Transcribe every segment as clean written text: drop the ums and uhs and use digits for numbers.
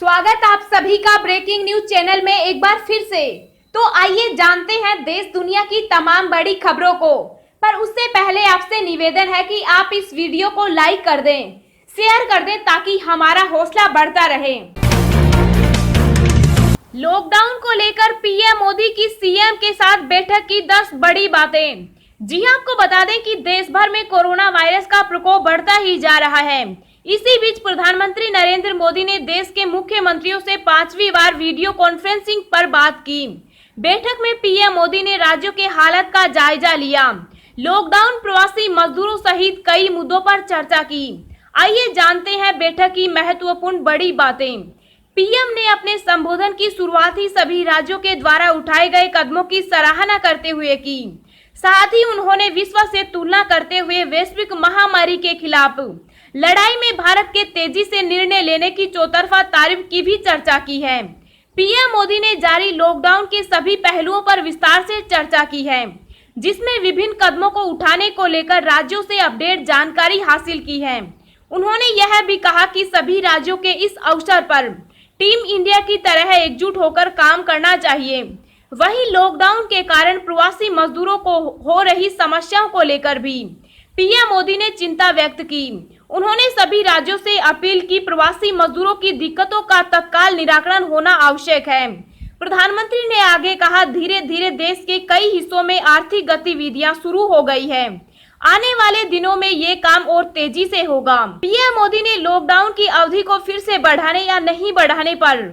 स्वागत आप सभी का ब्रेकिंग न्यूज चैनल में एक बार फिर से। तो आइए जानते हैं देश दुनिया की तमाम बड़ी खबरों को। पर उससे पहले आपसे निवेदन है कि आप इस वीडियो को लाइक कर दें, शेयर कर दें ताकि हमारा हौसला बढ़ता रहे। लॉकडाउन को लेकर पीएम मोदी की सीएम के साथ बैठक की 10 बड़ी बातें। जी आपको बता दें कि देश भर में कोरोना वायरस का प्रकोप बढ़ता ही जा रहा है। इसी बीच प्रधानमंत्री नरेंद्र मोदी ने देश के मुख्यमंत्रियों से 5वीं बार वीडियो कॉन्फ्रेंसिंग पर बात की। बैठक में पीएम मोदी ने राज्यों के हालत का जायजा लिया, लॉकडाउन, प्रवासी मजदूरों सहित कई मुद्दों पर चर्चा की। आइए जानते हैं बैठक की महत्वपूर्ण बड़ी बातें। पीएम ने अपने संबोधन की शुरुआत ही सभी राज्यों के द्वारा उठाए गए कदमों की सराहना करते हुए की। साथ ही उन्होंने विश्व से तुलना करते हुए वैश्विक महामारी के खिलाफ लड़ाई में भारत के तेजी से निर्णय लेने की चौतरफा तारीफ की भी चर्चा की है। पीएम मोदी ने जारी लॉकडाउन के सभी पहलुओं पर विस्तार से चर्चा की है, जिसमें विभिन्न कदमों को उठाने को लेकर राज्यों से अपडेट जानकारी हासिल की है। उन्होंने यह भी कहा कि सभी राज्यों के इस अवसर पर टीम इंडिया की तरह एकजुट होकर काम करना चाहिए। वहीं लॉकडाउन के कारण प्रवासी मजदूरों को हो रही समस्याओं को लेकर भी पीएम मोदी ने चिंता व्यक्त की। उन्होंने सभी राज्यों से अपील की प्रवासी मजदूरों की दिक्कतों का तत्काल निराकरण होना आवश्यक है। प्रधानमंत्री ने आगे कहा, धीरे धीरे देश के कई हिस्सों में आर्थिक गतिविधियां शुरू हो गई है। आने वाले दिनों में ये काम और तेजी से होगा। पीएम मोदी ने लॉकडाउन की अवधि को फिर से बढ़ाने या नहीं बढ़ाने पर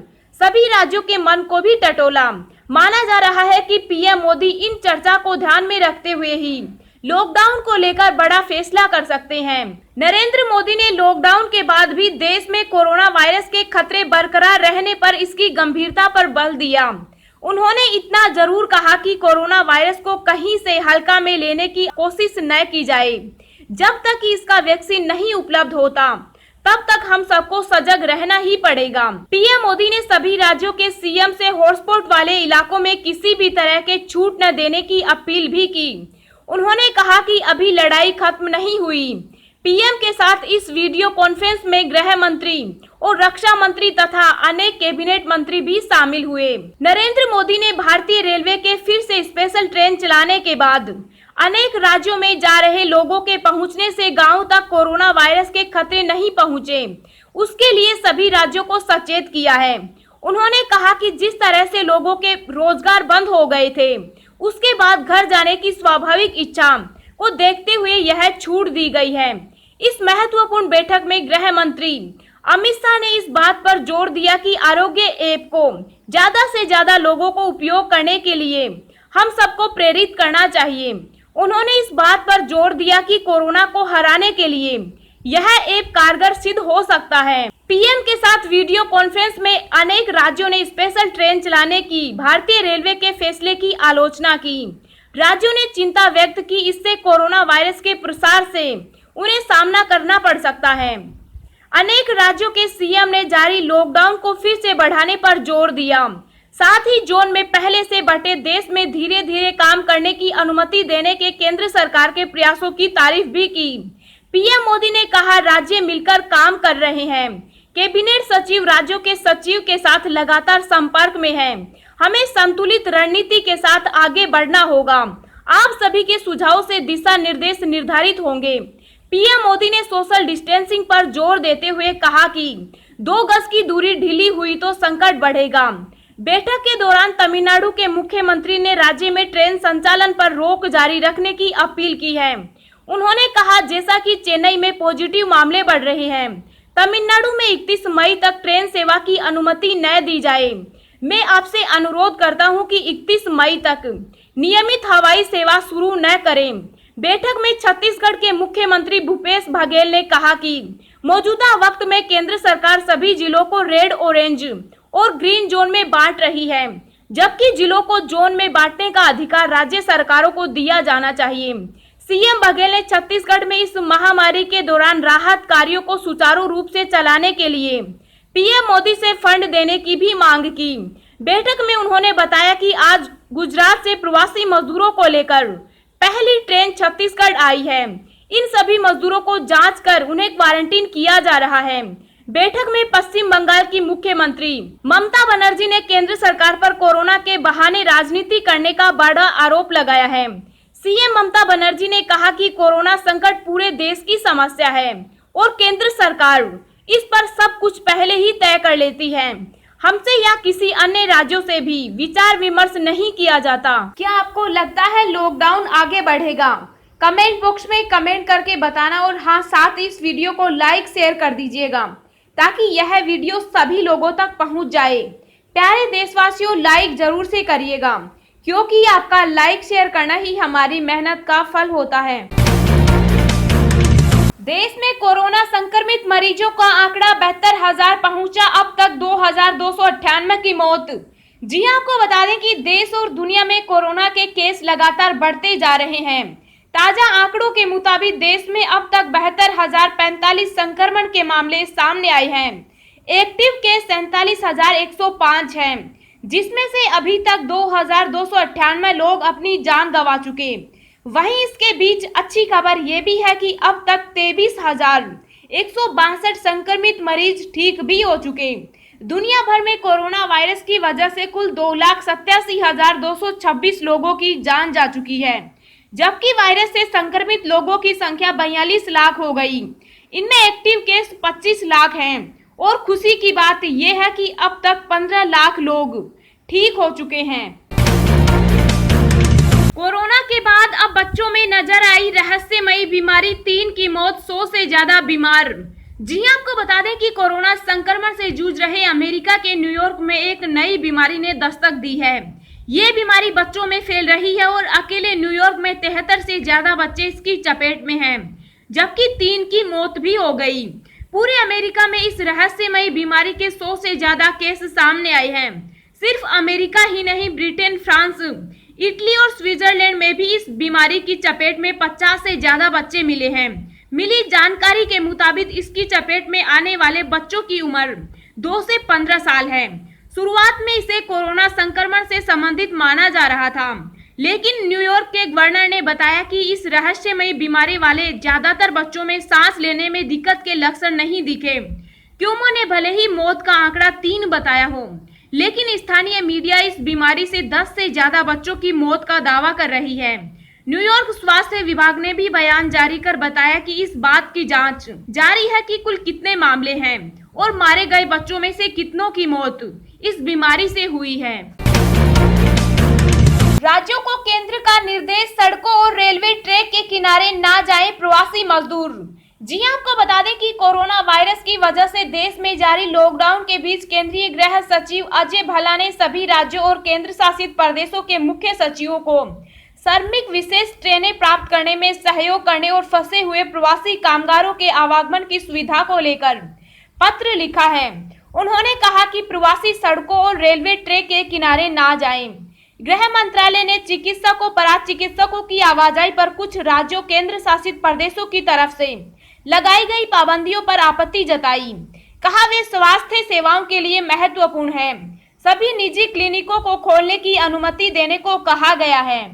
सभी राज्यों के मन को भी टटोला। माना जा रहा है कि पीएम मोदी इन चर्चा को ध्यान में रखते हुए ही लॉकडाउन को लेकर बड़ा फैसला कर सकते हैं। नरेंद्र मोदी ने लॉकडाउन के बाद भी देश में कोरोना वायरस के खतरे बरकरार रहने पर इसकी गंभीरता पर बल दिया। उन्होंने इतना जरूर कहा कि कोरोना वायरस को कहीं से हल्का में लेने की कोशिश न की जाए। जब तक कि इसका वैक्सीन नहीं उपलब्ध होता, तब तक हम सबको सजग रहना ही पड़ेगा। पीएम मोदी ने सभी राज्यों के सीएम से हॉटस्पॉट वाले इलाकों में किसी भी तरह के छूट न देने की अपील भी की। उन्होंने कहा कि अभी लड़ाई खत्म नहीं हुई। पीएम के साथ इस वीडियो कॉन्फ्रेंस में गृह मंत्री और रक्षा मंत्री तथा अनेक कैबिनेट मंत्री भी शामिल हुए। नरेंद्र मोदी ने भारतीय रेलवे के फिर से स्पेशल ट्रेन चलाने के बाद अनेक राज्यों में जा रहे लोगों के पहुंचने से गांव तक कोरोना वायरस के खतरे नहीं पहुंचे, उसके लिए सभी राज्यों को सचेत किया है। उन्होंने कहा कि जिस तरह से लोगों के रोजगार बंद हो गए थे, उसके बाद घर जाने की स्वाभाविक इच्छा को देखते हुए यह छूट दी गई है। इस महत्वपूर्ण बैठक में गृह मंत्री अमित शाह ने इस बात पर जोर दिया कि आरोग्य ऐप को ज्यादा से ज्यादा लोगों को उपयोग करने के लिए हम सबको प्रेरित करना चाहिए। उन्होंने इस बात पर जोर दिया कि कोरोना को हराने के लिए यह ऐप कारगर सिद्ध हो सकता है। पीएम के साथ वीडियो कॉन्फ्रेंस में अनेक राज्यों ने स्पेशल ट्रेन चलाने की भारतीय रेलवे के फैसले की आलोचना की। राज्यों ने चिंता व्यक्त की, इससे कोरोना वायरस के प्रसार से उन्हें सामना करना पड़ सकता है। अनेक राज्यों के सीएम ने जारी लॉकडाउन को फिर से बढ़ाने पर जोर दिया। साथ ही जोन में पहले से बंटे देश में धीरे धीरे काम करने की अनुमति देने के केंद्र सरकार के प्रयासों की तारीफ भी की। पीएम मोदी ने कहा, राज्य मिलकर काम कर रहे हैं। कैबिनेट सचिव राज्यों के सचिव के साथ लगातार संपर्क में हैं। हमें संतुलित रणनीति के साथ आगे बढ़ना होगा। आप सभी के सुझावों से दिशा निर्देश निर्धारित होंगे। पीएम मोदी ने सोशल डिस्टेंसिंग पर जोर देते हुए कहा कि 2 गज की दूरी ढीली हुई तो संकट बढ़ेगा। बैठक के दौरान तमिलनाडु के मुख्यमंत्री ने राज्य में ट्रेन संचालन पर रोक जारी रखने की अपील की है। उन्होंने कहा, जैसा कि चेन्नई में पॉजिटिव मामले बढ़ रहे हैं, तमिलनाडु में 31 मई तक ट्रेन सेवा की अनुमति न दी जाए। मैं आपसे अनुरोध करता हूं कि 31 मई तक नियमित हवाई सेवा शुरू न करें। बैठक में छत्तीसगढ़ के मुख्यमंत्री भूपेश बघेल ने कहा कि मौजूदा वक्त में केंद्र सरकार सभी जिलों को रेड, ऑरेंज और ग्रीन जोन में बांट रही है, जबकि जिलों को जोन में बांटने का अधिकार राज्य सरकारों को दिया जाना चाहिए। सीएम बघेल ने छत्तीसगढ़ में इस महामारी के दौरान राहत कार्यों को सुचारू रूप से चलाने के लिए पीएम मोदी से फंड देने की भी मांग की। बैठक में उन्होंने बताया कि आज गुजरात से प्रवासी मजदूरों को लेकर पहली ट्रेन छत्तीसगढ़ आई है। इन सभी मजदूरों को जांच कर उन्हें क्वारंटीन किया जा रहा है। बैठक में पश्चिम बंगाल की मुख्यमंत्री ममता बनर्जी ने केंद्र सरकार पर कोरोना के बहाने राजनीति करने का बड़ा आरोप लगाया है। सीएम ममता बनर्जी ने कहा कि कोरोना संकट पूरे देश की समस्या है और केंद्र सरकार इस पर सब कुछ पहले ही तय कर लेती है। हमसे या किसी अन्य राज्यों से भी विचार विमर्श नहीं किया जाता। क्या आपको लगता है लॉकडाउन आगे बढ़ेगा? कमेंट बॉक्स में कमेंट करके बताना और हाँ, साथ इस वीडियो को लाइक शेयर कर दीजिएगा ताकि यह वीडियो सभी लोगों तक पहुंच जाए। प्यारे देशवासियों, लाइक जरूर से करिएगा क्योंकि आपका लाइक शेयर करना ही हमारी मेहनत का फल होता है। देश में कोरोना संक्रमित मरीजों का आंकड़ा 72,000 पहुंचा। अब तक 2,298 की मौत। जी आपको बता दें कि देश और दुनिया में कोरोना के केस लगातार बढ़ते जा रहे हैं। ताजा आंकड़ों के मुताबिक देश में अब तक 72,045 संक्रमण के मामले सामने आए हैं। एक्टिव केस 47,105 हैं, जिसमें से अभी तक 2,298 लोग अपनी जान गंवा चुके। वहीं इसके बीच अच्छी खबर ये भी है कि अब तक 23,162 संक्रमित मरीज ठीक भी हो चुके। दुनिया भर में कोरोना वायरस की वजह से कुल 2,87,226 लोगों की जान जा चुकी है, जबकि वायरस से संक्रमित लोगों की संख्या 42 लाख हो गई। इनमें एक्टिव केस 25 लाख हैं और खुशी की बात यह है कि अब तक 15 लाख लोग ठीक हो चुके हैं। कोरोना के बाद अब बच्चों में नजर आई रहस्यमयी बीमारी, 3 की मौत, 100 से ज्यादा बीमार। जी आपको बता दें कि कोरोना संक्रमण से जूझ रहे अमेरिका के न्यूयॉर्क में एक नई बीमारी ने दस्तक दी है। ये बीमारी बच्चों में फैल रही है और अकेले न्यूयॉर्क में 73 से ज्यादा बच्चे इसकी चपेट में हैं, जबकि 3 की मौत भी हो गई। पूरे अमेरिका में इस रहस्यमयी बीमारी के 100 से ज्यादा केस सामने आए हैं। सिर्फ अमेरिका ही नहीं, ब्रिटेन, फ्रांस, इटली और स्विट्जरलैंड में भी इस बीमारी की चपेट में 50 से ज्यादा बच्चे मिले हैं। मिली जानकारी के मुताबिक इसकी चपेट में आने वाले बच्चों की उम्र 2 से 15 साल है। शुरुआत में इसे कोरोना संक्रमण से संबंधित माना जा रहा था, लेकिन न्यूयॉर्क के गवर्नर ने बताया कि इस रहस्यमयी बीमारी वाले ज्यादातर बच्चों में सांस लेने में दिक्कत के लक्षण नहीं दिखे। क्यूमो ने भले ही मौत का आंकड़ा 3 बताया हो, लेकिन स्थानीय मीडिया इस बीमारी से 10 से ज्यादा बच्चों की मौत का दावा कर रही है। न्यूयॉर्क स्वास्थ्य विभाग ने भी बयान जारी कर बताया कि इस बात की जांच जारी है कि कुल कितने मामले हैं और मारे गए बच्चों में से कितनों की मौत इस बीमारी से हुई है। राज्यों को केंद्र का निर्देश, सड़कों और रेलवे ट्रैक के किनारे ना जाएं प्रवासी मजदूर। जी आपको बता दें कि कोरोना वायरस की वजह से देश में जारी लॉकडाउन के बीच केंद्रीय गृह सचिव अजय भल्ला ने सभी राज्यों और केंद्र शासित प्रदेशों के मुख्य सचिवों को श्रमिक विशेष ट्रेनें प्राप्त करने में सहयोग करने और फंसे हुए प्रवासी कामगारों के आवागमन की सुविधा को लेकर पत्र लिखा है। उन्होंने कहा कि प्रवासी सड़कों और रेलवे ट्रैक के किनारे ना जाएं। गृह मंत्रालय ने चिकित्सकों, पराचिकित्सकों की आवाजाही पर कुछ राज्यों, केंद्र शासित प्रदेशों की तरफ से लगाई गई पाबंदियों पर आपत्ति जताई। कहा वे स्वास्थ्य सेवाओं के लिए महत्वपूर्ण है। सभी निजी क्लिनिकों को खोलने की अनुमति देने को कहा गया है।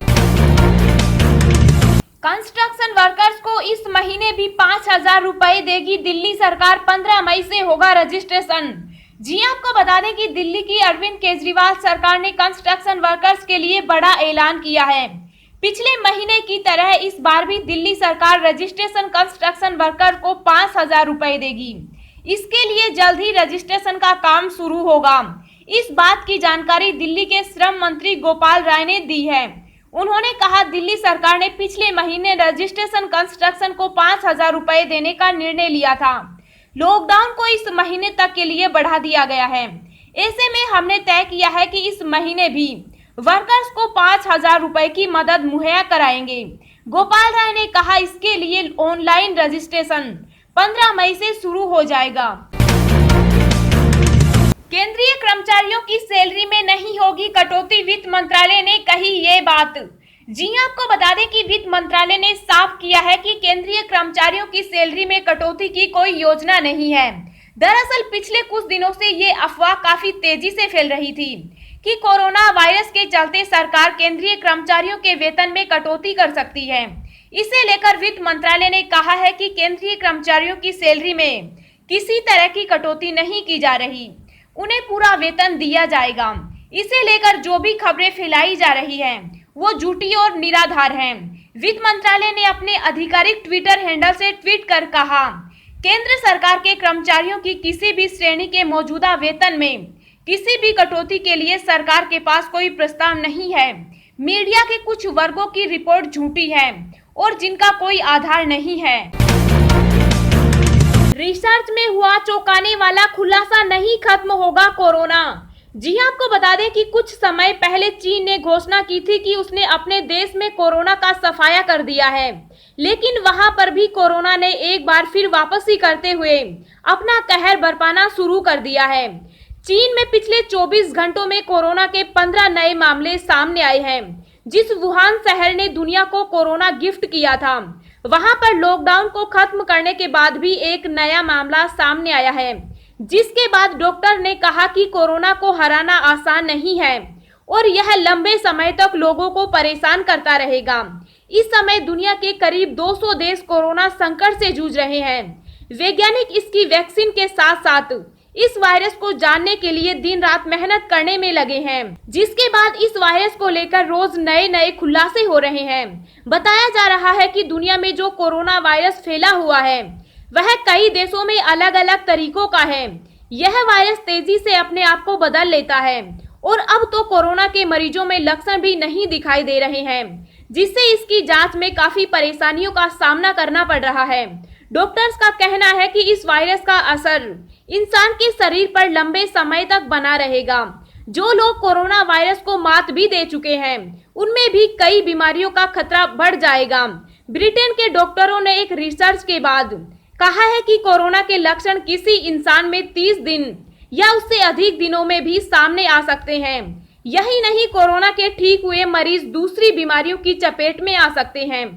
कंस्ट्रक्शन वर्कर्स को इस महीने भी 5,000 रुपए देगी दिल्ली सरकार। 15 मई से होगा रजिस्ट्रेशन। जी आपको बता दें कि दिल्ली की अरविंद केजरीवाल सरकार ने कंस्ट्रक्शन वर्कर्स के लिए बड़ा ऐलान किया है। पिछले महीने की तरह इस बार भी दिल्ली सरकार रजिस्ट्रेशन कंस्ट्रक्शन वर्कर को 5,000 रुपए देगी। इसके लिए जल्द ही रजिस्ट्रेशन का काम शुरू होगा। इस बात की जानकारी दिल्ली के श्रम मंत्री गोपाल राय ने दी है। उन्होंने कहा, दिल्ली सरकार ने पिछले महीने रजिस्ट्रेशन कंस्ट्रक्शन को 5,000 रुपए देने का निर्णय लिया था। लॉकडाउन को इस महीने तक के लिए बढ़ा दिया गया है। ऐसे में हमने तय किया है कि इस महीने भी वर्कर्स को 5,000 रुपए की मदद मुहैया कराएंगे। गोपाल राय ने कहा, इसके लिए ऑनलाइन रजिस्ट्रेशन 15 मई से शुरू हो जाएगा। केंद्रीय कर्मचारियों की सैलरी में नहीं होगी कटौती, वित्त मंत्रालय ने कही ये बात। जी आपको बता दें कि वित्त मंत्रालय ने साफ किया है कि केंद्रीय कर्मचारियों की सैलरी में कटौती की कोई योजना नहीं है। दरअसल पिछले कुछ दिनों से ये अफवाह काफी तेजी से फैल रही थी कि कोरोना वायरस के चलते सरकार केंद्रीय कर्मचारियों के वेतन में कटौती कर सकती है। इसे लेकर वित्त मंत्रालय ने कहा है कि केंद्रीय कर्मचारियों की सैलरी में किसी तरह की कटौती नहीं की जा रही, उन्हें पूरा वेतन दिया जाएगा। इसे लेकर जो भी खबरें फैलाई जा रही हैं, वो झूठी और निराधार हैं। वित्त मंत्रालय ने अपने आधिकारिक ट्विटर हैंडल से ट्वीट कर कहा, केंद्र सरकार के कर्मचारियों की किसी भी श्रेणी के मौजूदा वेतन में किसी भी कटौती के लिए सरकार के पास कोई प्रस्ताव नहीं है। मीडिया के कुछ वर्गों की रिपोर्ट झूठी है और जिनका कोई आधार नहीं है। रिसर्च में हुआ चौंकाने वाला खुलासा, नहीं खत्म होगा कोरोना। जी हां, आपको बता दें कि कुछ समय पहले चीन ने घोषणा की थी कि उसने अपने देश में कोरोना का सफाया कर दिया है, लेकिन वहां पर भी कोरोना ने एक बार फिर वापसी करते हुए अपना कहर बरपाना शुरू कर दिया है। चीन में पिछले 24 घंटों में कोरोना के 15 नए मामले सामने आए हैं। जिस वुहान शहर ने दुनिया को कोरोना गिफ्ट किया था, वहां पर लॉकडाउन को खत्म करने के बाद भी एक नया मामला सामने आया है, जिसके बाद डॉक्टर ने कहा कि कोरोना को हराना आसान नहीं है और यह लंबे समय तक लोगों को परेशान करता रहेगा। इस समय दुनिया के करीब 200 देश कोरोना संकट से जूझ रहे हैं। वैज्ञानिक इसकी वैक्सीन के साथ साथ इस वायरस को जानने के लिए दिन रात मेहनत करने में लगे हैं, जिसके बाद इस वायरस को लेकर रोज नए नए खुलासे हो रहे हैं। बताया जा रहा है कि दुनिया में जो कोरोना वायरस फैला हुआ है, वह कई देशों में अलग अलग तरीकों का है। यह वायरस तेजी से अपने आप को बदल लेता है और अब तो कोरोना के मरीजों में लक्षण भी नहीं दिखाई दे रहे हैं, जिससे इसकी जांच में काफी परेशानियों का सामना करना पड़ रहा है। डॉक्टर्स का कहना है कि इस वायरस का असर इंसान के शरीर पर लंबे समय तक बना रहेगा। जो लोग कोरोना वायरस को मात भी दे चुके हैं, उनमें भी कई बीमारियों का खतरा बढ़ जाएगा। ब्रिटेन के डॉक्टरों ने एक रिसर्च के बाद कहा है कि कोरोना के लक्षण किसी इंसान में 30 दिन या उससे अधिक दिनों में भी सामने आ सकते हैं। यही नहीं, कोरोना के ठीक हुए मरीज दूसरी बीमारियों की चपेट में आ सकते हैं।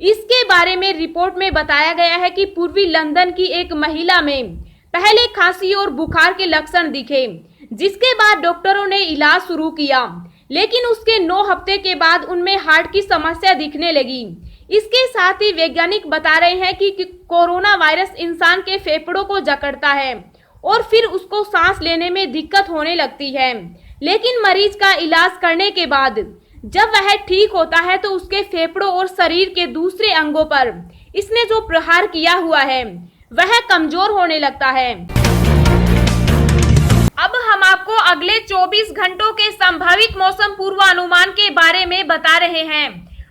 इसके बारे में रिपोर्ट में बताया गया है कि पूर्वी लंदन की एक महिला में पहले खांसी और बुखार के लक्षण दिखे, जिसके बाद डॉक्टरों ने इलाज शुरू किया, लेकिन उसके 9 हफ्ते के बाद उनमें हार्ट की समस्या दिखने लगी। इसके साथ ही वैज्ञानिक बता रहे हैं कि कोरोना वायरस इंसान के फेफड़ों को जकड़ता है और फिर उसको सांस लेने में दिक्कत होने लगती है। लेकिन मरीज का इलाज करने के बाद जब वह ठीक होता है तो उसके फेफड़ों और शरीर के दूसरे अंगों पर इसने जो प्रहार किया हुआ है, वह कमजोर होने लगता है। अब हम आपको अगले 24 घंटों के संभावित मौसम पूर्वानुमान के बारे में बता रहे हैं।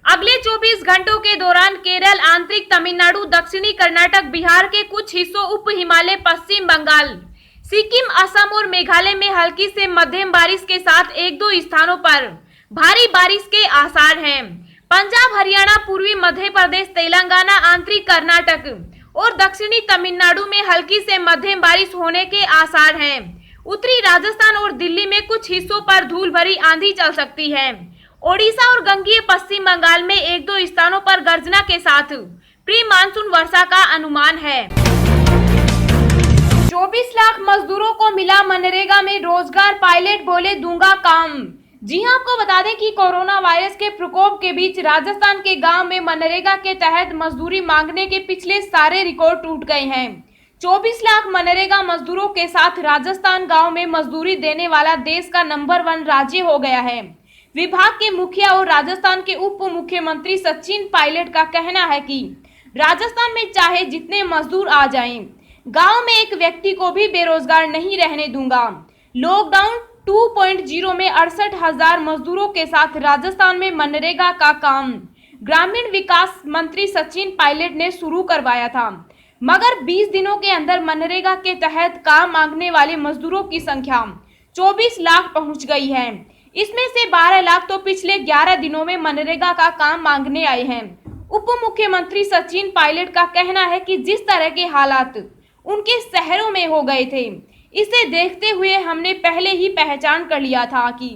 अगले 24 घंटों के दौरान केरल, आंतरिक तमिलनाडु, दक्षिणी कर्नाटक, बिहार के कुछ हिस्सों, उप हिमालय, पश्चिम बंगाल, सिक्किम, असम और मेघालय में हल्की से मध्यम बारिश के साथ 1-2 स्थानों पर भारी बारिश के आसार हैं। पंजाब, हरियाणा, पूर्वी मध्य प्रदेश, तेलंगाना, आंतरिक कर्नाटक और दक्षिणी तमिलनाडु में हल्की से मध्यम बारिश होने के आसार हैं। उत्तरी राजस्थान और दिल्ली में कुछ हिस्सों पर धूल भरी आंधी चल सकती है। ओडिशा और गंगीय पश्चिम बंगाल में 1-2 स्थानों पर गर्जना के साथ प्री मानसून वर्षा का अनुमान है। 24 लाख मजदूरों को मिला मनरेगा में रोजगार, पायलट बोले दूंगा काम। जी हां, आपको बता दें कि कोरोना वायरस के प्रकोप के बीच राजस्थान के गांव में मनरेगा के तहत मजदूरी मांगने के पिछले सारे रिकॉर्ड टूट गए हैं। 24 लाख मनरेगा मजदूरों के साथ राजस्थान गांव में मजदूरी देने वाला देश का नंबर 1 राज्य हो गया है। विभाग के मुखिया और राजस्थान के उप मुख्यमंत्री सचिन पायलट का कहना है कि राजस्थान में चाहे जितने मजदूर आ जाएं, गांव में एक व्यक्ति को भी बेरोजगार नहीं रहने दूंगा। लॉकडाउन 2.0 में 68,000 मजदूरों के साथ राजस्थान में मनरेगा का काम ग्रामीण विकास मंत्री सचिन पायलट ने शुरू करवाया था, मगर 20 दिनों के अंदर मनरेगा के तहत काम मांगने वाले मजदूरों की संख्या 24 लाख पहुंच गई है। इसमें से 12 लाख तो पिछले 11 दिनों में मनरेगा का काम मांगने आए हैं। उप मुख्यमंत्री सचिन पायलट का कहना है कि जिस तरह के हालात उनके शहरों में हो गए थे, इसे देखते हुए हमने पहले ही पहचान कर लिया था कि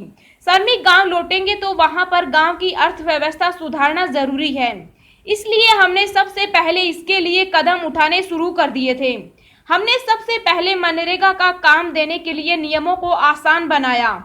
श्रमिक गांव लौटेंगे तो वहां पर गांव की अर्थव्यवस्था सुधारना जरूरी है। इसलिए हमने सबसे पहले इसके लिए कदम उठाने शुरू कर दिए थे। हमने सबसे पहले मनरेगा का काम देने के लिए नियमों को आसान बनाया।